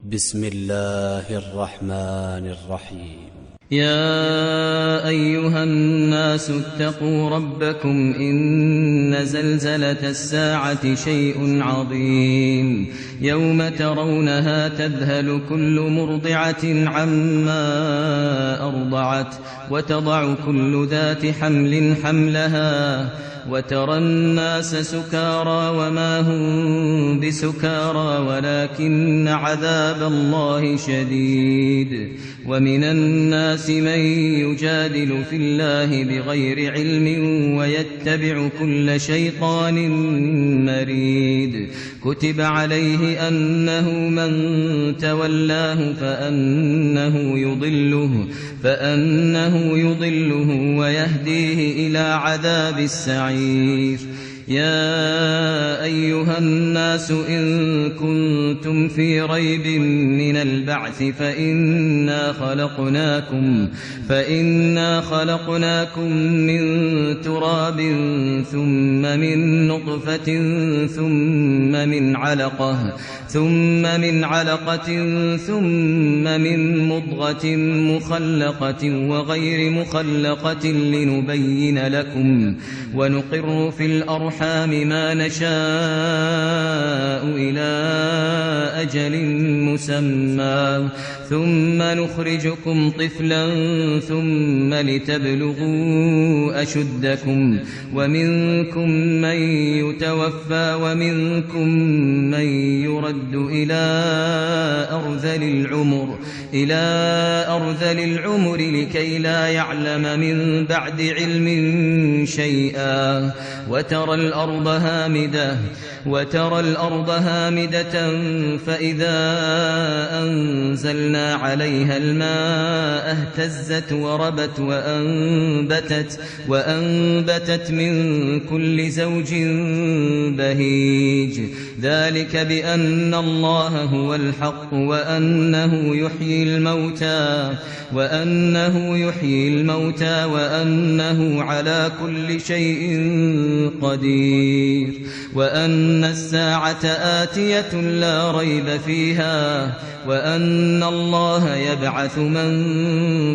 بسم الله الرحمن الرحيم. يا أيها الناس اتقوا ربكم إن زلزلة الساعة شيء عظيم يوم ترونها تذهل كل مرضعة عما أرضعت وتضع كل ذات حمل حملها وترى الناس سكارى وما هم بسكارى ولكن عذاب الله شديد. ومن الناس من يجادل في الله بغير علم ويتبع كل شيطان مريد. كتب عليه أنه من تولاه فأنه يضله ويهديه إلى عذاب السعير. يا أيها الناس إن كنتم في ريب من البعث فإنا خلقناكم من تراب ثم من نطفة ثم من علقة ثم من مضغة مخلقة وغير مخلقة لنبين لكم ونقر في الأرحام ما نشاء إلى أجل مسمى ثم نخرجكم طفلا ثم لتبلغوا أشدكم ومنكم من يتوفى ومنكم من يرد إلى أرذل العمر لكي لا يعلم من بعد علم شيئا. وترى الأرض هامدة فإذا أنزلنا عليها الماء اهتزت وربت وأنبتت من كل زوج بهيج. ذلك بأن الله هو الحق وأنه يحيي الموتى وأنه على كل شيء قدير وأن الساعة آتية لا ريب فيها وأن الله يبعث من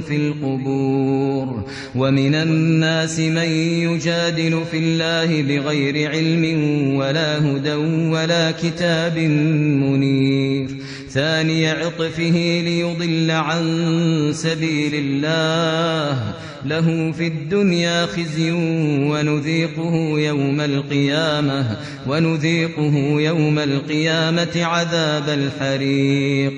في القبور. ومن الناس من يجادل في الله بغير علم ولا هدى ولا كتاب منير. ثاني عطفه ليضل عن سبيل الله له في الدنيا خزي ونذيقه يوم القيامة عذاب الحريق.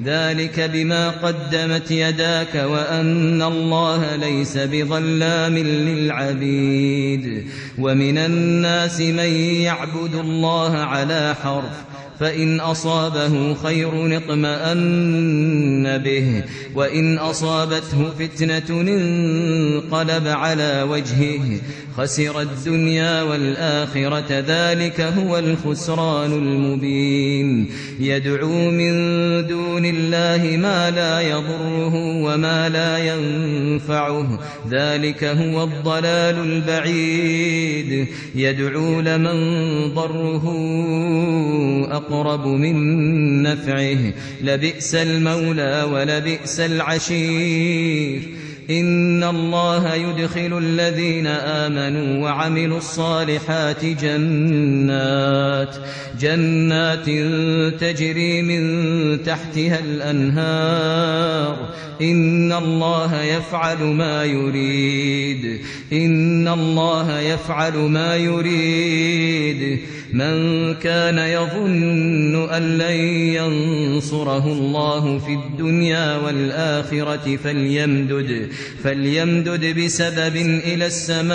ذلك بما قدمت يداك وأن الله ليس بظلام للعبيد. ومن الناس من يعبد الله على حرف فإن أصابه خير اطمأن به وإن أصابته فتنة انقلب على وجهه خسر الدنيا والآخرة. ذلك هو الخسران المبين. يدعو من دون الله ما لا يضره وما لا ينفعه ذلك هو الضلال البعيد. يدعو لمن ضره أقرب من نفعه لبئس المولى ولبئس العشير. إن الله يدخل الذين آمنوا وعملوا الصالحات جنات تجري من تحتها الأنهار. إن الله يفعل ما يريد. من كان يظن أن لن ينصره الله في الدنيا والآخرة فليمدد بسبب إلى السماء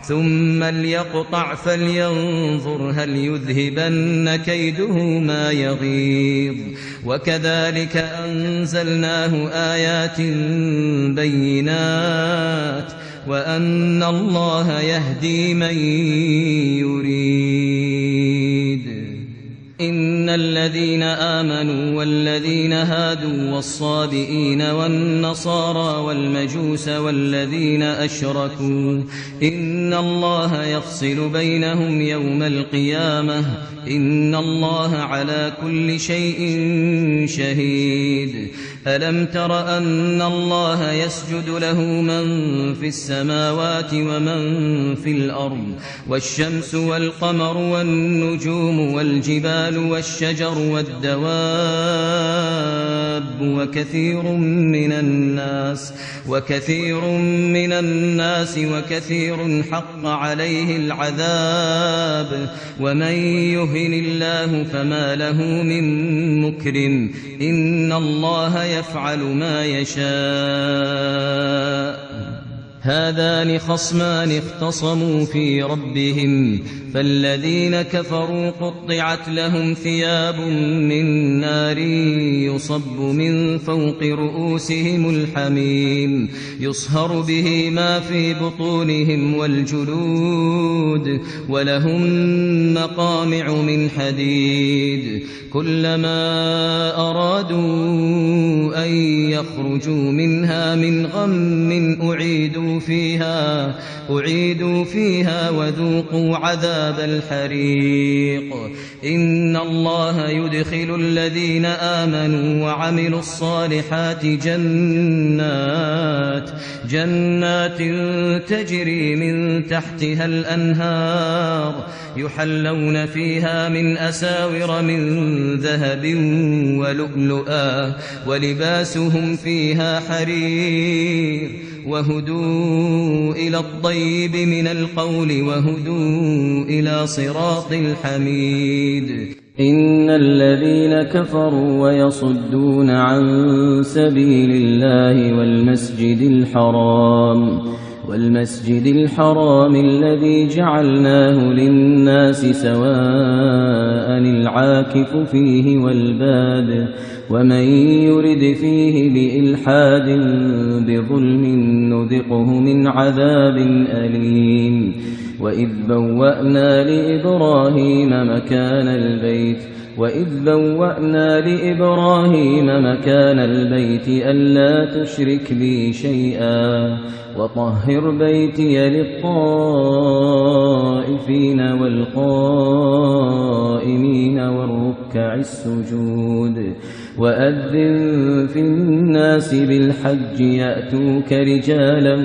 ثم ليقطع فلينظر هل يذهبن كيده ما يغيظ. وكذلك أنزلناه آيات بينات وأن الله يهدي من يريد. إن الذين آمنوا والذين هادوا والصابئين والنصارى والمجوس والذين أشركوا إن الله يفصل بينهم يوم القيامة إن الله على كل شيء شهيد ألم تر أن الله يسجد له من في السماوات ومن في الأرض والشمس والقمر والنجوم والجبال والشجر والدواب وكثير من الناس وكثير حق عليه العذاب ومن يهن الله فما له من مكرم إن الله يفعل ما يشاء هذان خصمان اختصموا في ربهم فالذين كفروا قطعت لهم ثياب من نار يصب من فوق رؤوسهم الحميم يصهر به ما في بطونهم والجلود ولهم مقامع من حديد كلما أرادوا أن يخرجوا منها من غم أعيدوا فيها وذوقوا عذاب الحريق إن الله يدخل الذين آمنوا وعملوا الصالحات جنات تجري من تحتها الأنهار يحلون فيها من أساور من ذهب ولؤلؤا ولباسهم فيها حرير وهدوا إلى الطيب من القول وهدوا إلى صراط الحميد إن الذين كفروا ويصدون عن سبيل الله والمسجد الحرام الذي جعلناه للناس سواء العاكف فيه والباد ومن يرد فيه بإلحاد بظلم نذقه من عذاب أليم وإذ بوأنا لإبراهيم مكان البيت ألا تشرك بي شيئا وطهر بيتي للطائفين والقائمين والركع السجود وأذن في الناس بالحج يأتوك رجالا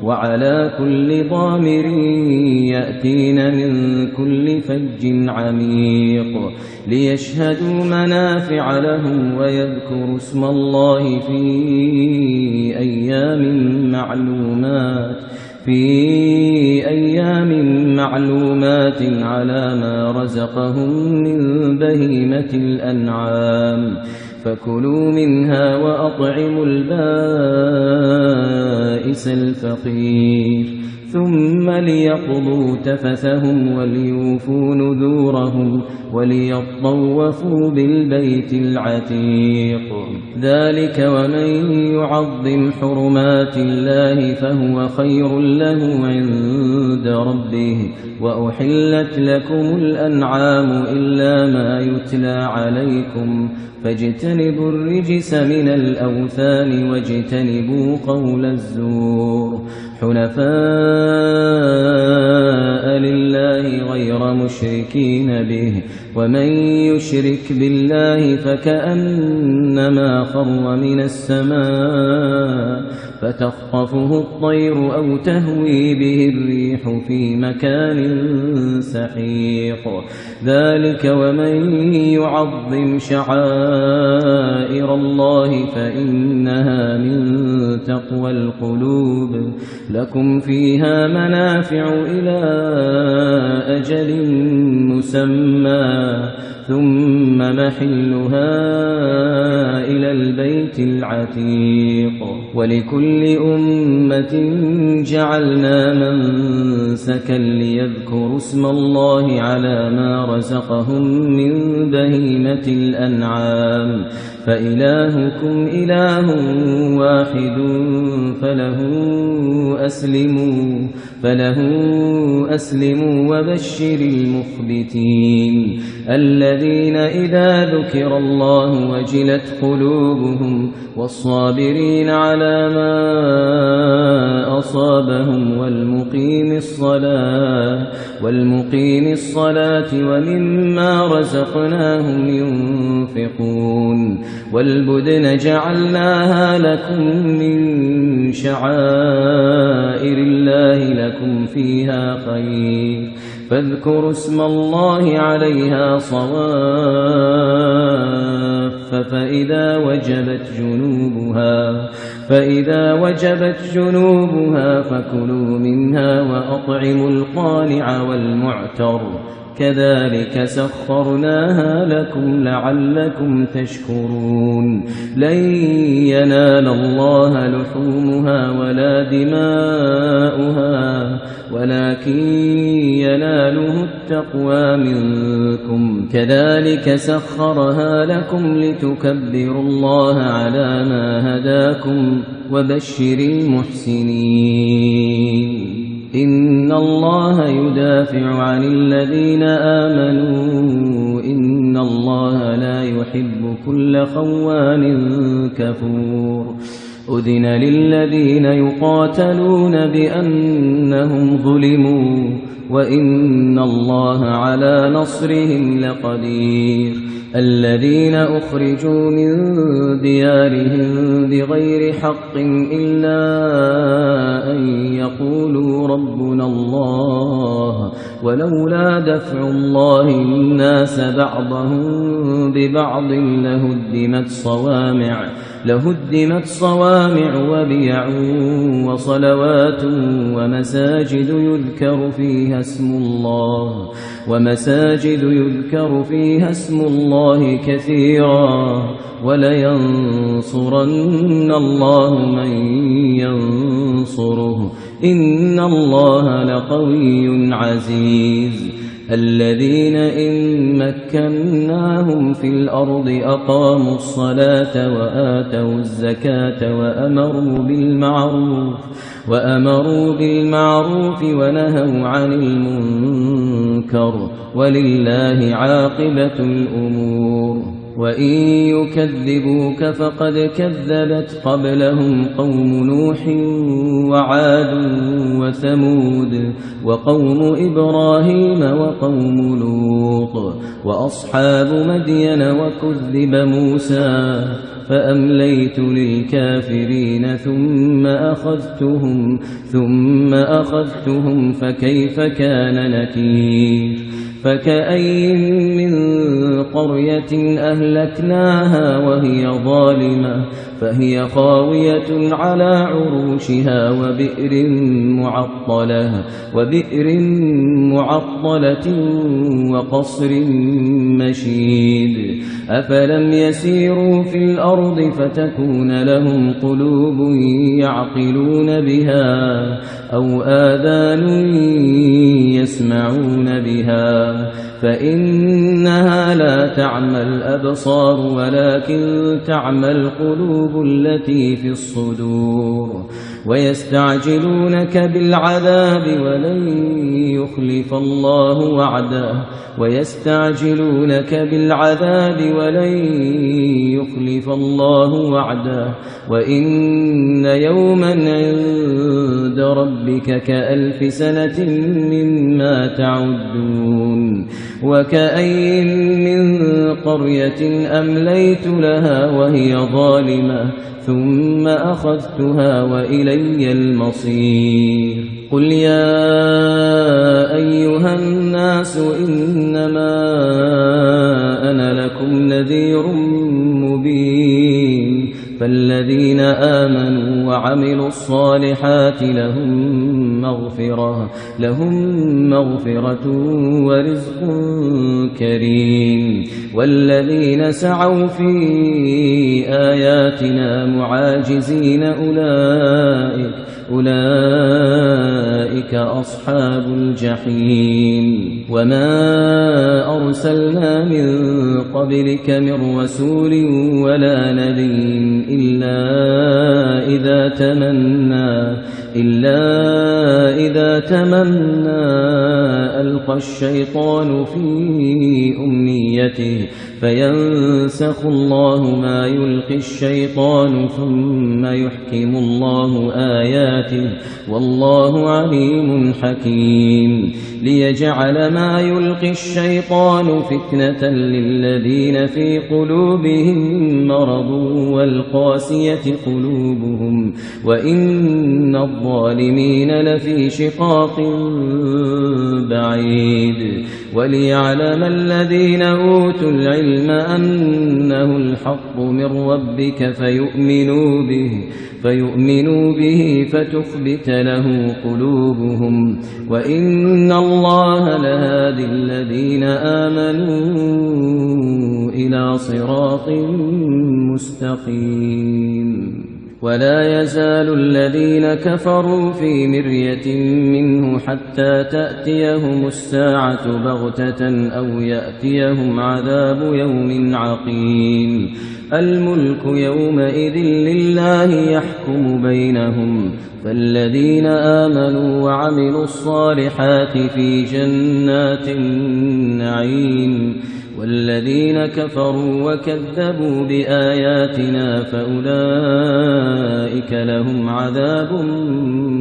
وعلى كل ضامر يأتين من كل فج عميق ليشهدوا منافع لهم ويذكروا اسم الله في أيام معلومات على ما رزقهم من بهيمة الأنعام فكلوا منها وأطعموا البائس الفقير ثم ليقضوا تفثهم وليوفوا نذورهم وليطوفوا بالبيت العتيق ذلك ومن يعظم حرمات الله فهو خير له عند ربه وأحلت لكم الأنعام إلا ما يتلى عليكم فاجتنبوا الرجس من الأوثان واجتنبوا قول الزور حنفاء لله غير مشركين به ومن يشرك بالله فكأنما خر من السماء فتخطفه الطير أو تهوي به الريح في مكان سحيق ذلك ومن يعظم شعائر الله فإنها من تقوى القلوب لكم فيها منافع إلى أجل مسمى ثم محلها إلى البيت العتيق ولكل أمة جعلنا منسكا ليذكروا اسم الله على ما رزقهم من بهيمة الأنعام فإلهكم إله واحد فله أسلموا وبشر المخبتين الذين إذا ذكر الله وجلت قلوبهم والصابرين على ما أصابهم والمقيم الصلاة ومما رزقناهم ينفقون والبدن جعلناها لكم من شعائر الله لكم فيها خير فاذكروا اسم الله عليها صواف فإذا وجبت جنوبها فكلوا منها وأطعموا القانع والمعتر كذلك سخرناها لكم لعلكم تشكرون لن ينال الله لحومها ولا دماؤها ولكن يناله التقوى منكم كذلك سخرها لكم لتكبروا الله على ما هداكم وبشر المحسنين إن الله يدافع عن الذين آمنوا إن الله لا يحب كل خوان كفور أذن للذين يقاتلون بأنهم ظلموا وإن الله على نصرهم لقدير الذين أخرجوا من ديارهم بغير حق إلا أن يقولوا ربنا الله ولولا دفع الله الناس بعضهم ببعض لهدمت صوامع وبيع وصلوات ومساجد يذكر فيها اسم الله كثيرا ولينصرن الله من ينصره إن الله لقوي عزيز الذين إن مكناهم في الأرض أقاموا الصلاة وآتوا الزكاة وأمروا بالمعروف ونهوا عن المنكر ولله عاقبة الأمور وإن يكذبوك فقد كذبت قبلهم قوم نوح وعاد وثمود وقوم إبراهيم وقوم لوط وأصحاب مدين وكذب موسى فأمليت للكافرين ثم أخذتهم فكيف كان نكير فكأين من قرية أهلكناها وهي ظالمة فهي خاوية على عروشها وبئر معطلة وقصر مشيد أفلم يسيروا في الأرض فتكون لهم قلوب يعقلون بها أو آذان يسمعون بها فإنها لا تعمى الأبصار ولكن تعمى القلوب التي في الصدور ويستعجلونك بالعذاب ولن يخلف الله وعده وإن يوما عند ربك كألف سنة مما تعدون وكأين من قرية أمليت لها وهي ظالمة ثم أخذتها وإلي المصير قل يا أيها الناس إنما أنا لكم نذير مبين فالذين آمنوا وعملوا الصالحات لهم مغفرة ورزق كريم والذين سعوا في آياتنا معاجزين أولئك أصحاب الجحيم وما أرسلنا من قبلك من رسول ولا نبي إلا إذا تمنى ألقى الشيطان في أمنيته فينسخ الله ما يلقي الشيطان ثم يحكم الله آياته والله عليم حكيم ليجعل ما يلقي الشيطان فتنة للذين في قلوبهم مرض والقاسية قلوبهم وإن الظالمين لفي شقاق بعيد وليعلم الذين أوتوا العلم أنه الحق من ربك فيؤمنوا به فتخبت له قلوبهم وإن الله لهادي الذين آمنوا إلى صراط مستقيم ولا يزال الذين كفروا في مرية منه حتى تأتيهم الساعة بغتة أو يأتيهم عذاب يوم عقيم الملك يومئذ لله يحكم بينهم فالذين آمنوا وعملوا الصالحات في جنات النعيم والذين كفروا وكذبوا بآياتنا فأولئك لهم عذاب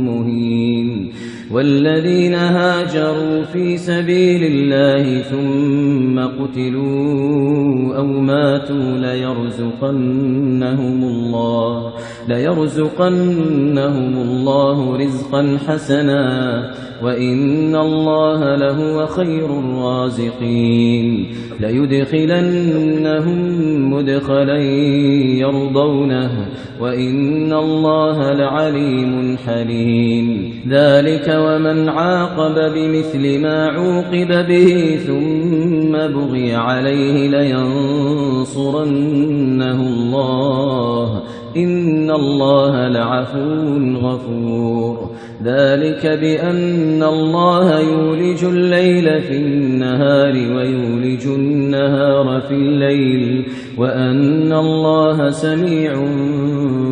مهين والذين هاجروا في سبيل الله ثم قتلوا أو ماتوا ليرزقنهم الله رزقا حسنا وإن الله لهو خير الرازقين ليدخلنهم مدخلا يرضونه وإن الله لعليم حليم ذلك ومن عاقب بمثل ما عوقب به ثم بغي عليه لينصرنه الله إن الله لعفو غفور ذلك بأن الله يولج الليل في النهار ويولج النهار في الليل وأن الله سميع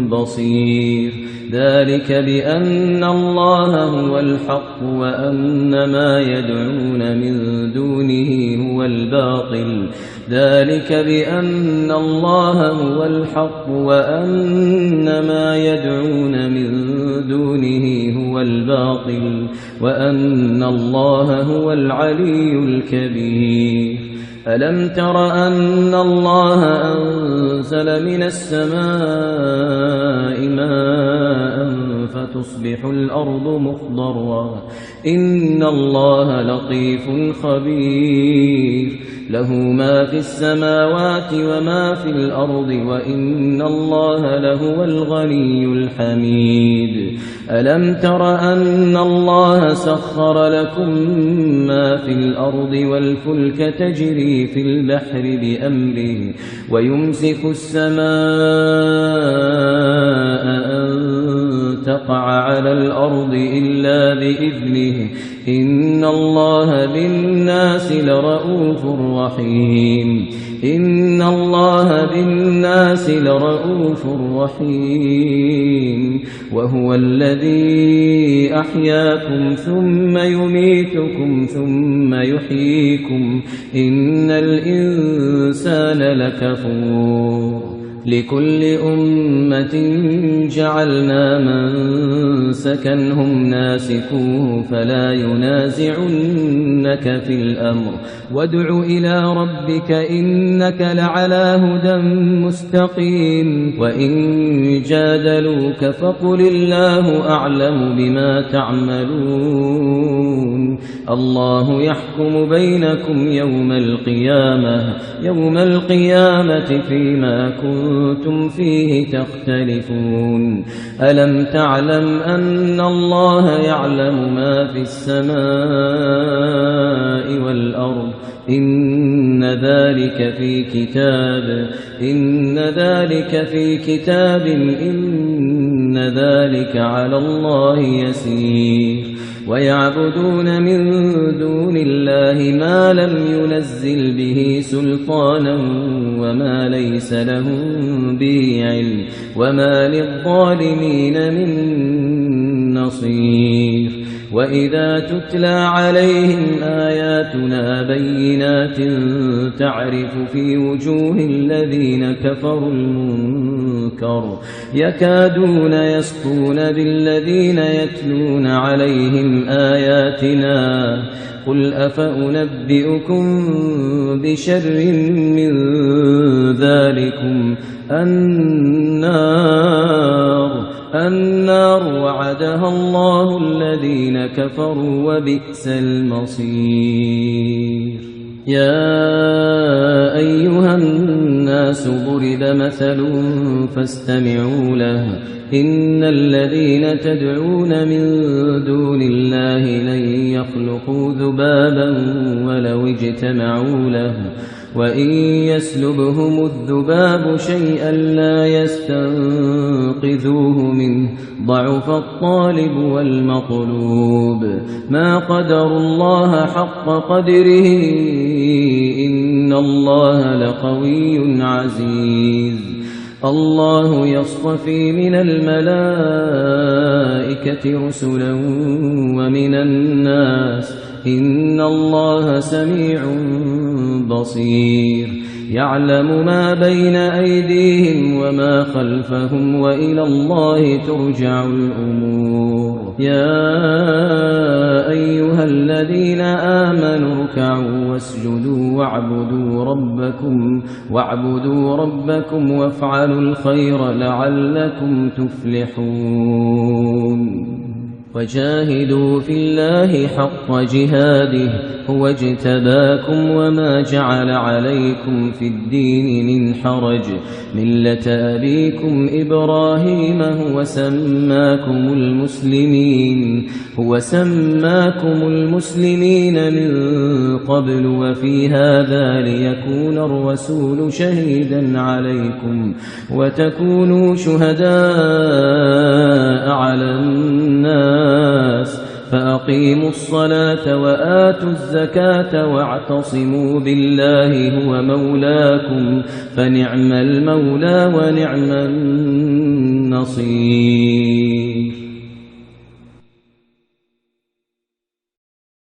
بصير ذلك بأن الله هو الحق وأن ما يدعون من دونه هو الباطل ذلك بأن الله هو الحق وأن ما يدعون من دونه هو الباطل وأن الله هو العلي الكبير ألم تر أن الله أنزل من السماء ماء فتصبح الأرض مخضرا إن الله لطيف خبير له ما في السماوات وما في الأرض وإن الله لهو الغني الحميد ألم تر أن الله سخر لكم ما في الأرض والفلك تجري في البحر بأمره ويمسك السماء أن تقع على الأرض إلا بإذنه إن الله بالناس لرؤوف رحيم إن الله بالناس لرؤوف رحيم وهو الذي أحياكم ثم يميتكم ثم يحييكم إن الإنسان لكفور لكل أمة جعلنا منسكا هم ناسكوه فلا ينازعنك في الأمر وادع إلى ربك إنك لعلى هدى مستقيم وإن جادلوك فقل الله أعلم بما تعملون الله يحكم بينكم يوم القيامة فيما كنتم فيه تختلفون ألم تعلم أن الله يعلم ما في السماء والأرض إن ذلك في كتاب إن إن ذلك على الله يسير ويعبدون من دون الله ما لم ينزل به سلطانا وما ليس لهم به علم وما للظالمين من نصير وإذا تتلى عليهم آياتنا بينات تعرف في وجوه الذين كفروا المنكر يكادون يسطون بالذين يتلون عليهم آياتنا قل أفأنبئكم بشر من ذلكم النار وعدها الله الذين كفروا وبئس المصير يا أيها الناس ضرب مثل فاستمعوا له إن الذين تدعون من دون الله لن يخلقوا ذبابا ولو اجتمعوا له وإن يسلبهم الذباب شيئا لا يستنقذوه منه ضعف الطالب والمطلوب ما قدروا الله حق قدره إن الله لقوي عزيز الله يصطفي من الملائكة رسلا ومن الناس إن الله سميع بصير يعلم ما بين أيديهم وما خلفهم وإلى الله ترجع الأمور يا أيها الذين آمنوا اركعوا واسجدوا واعبدوا ربكم وافعلوا الخير لعلكم تفلحون وجاهدوا في الله حق جهاده هو اجتباكم وما جعل عليكم في الدين من حرج ملة أبيكم إبراهيم هو سماكم المسلمين من قبل وفي هذا ليكون الرسول شهيدا عليكم وتكونوا شهداء على الناس فأقيموا الصلاة وآتوا الزكاة واعتصموا بالله هو مولاكم فنعم المولى ونعم النصير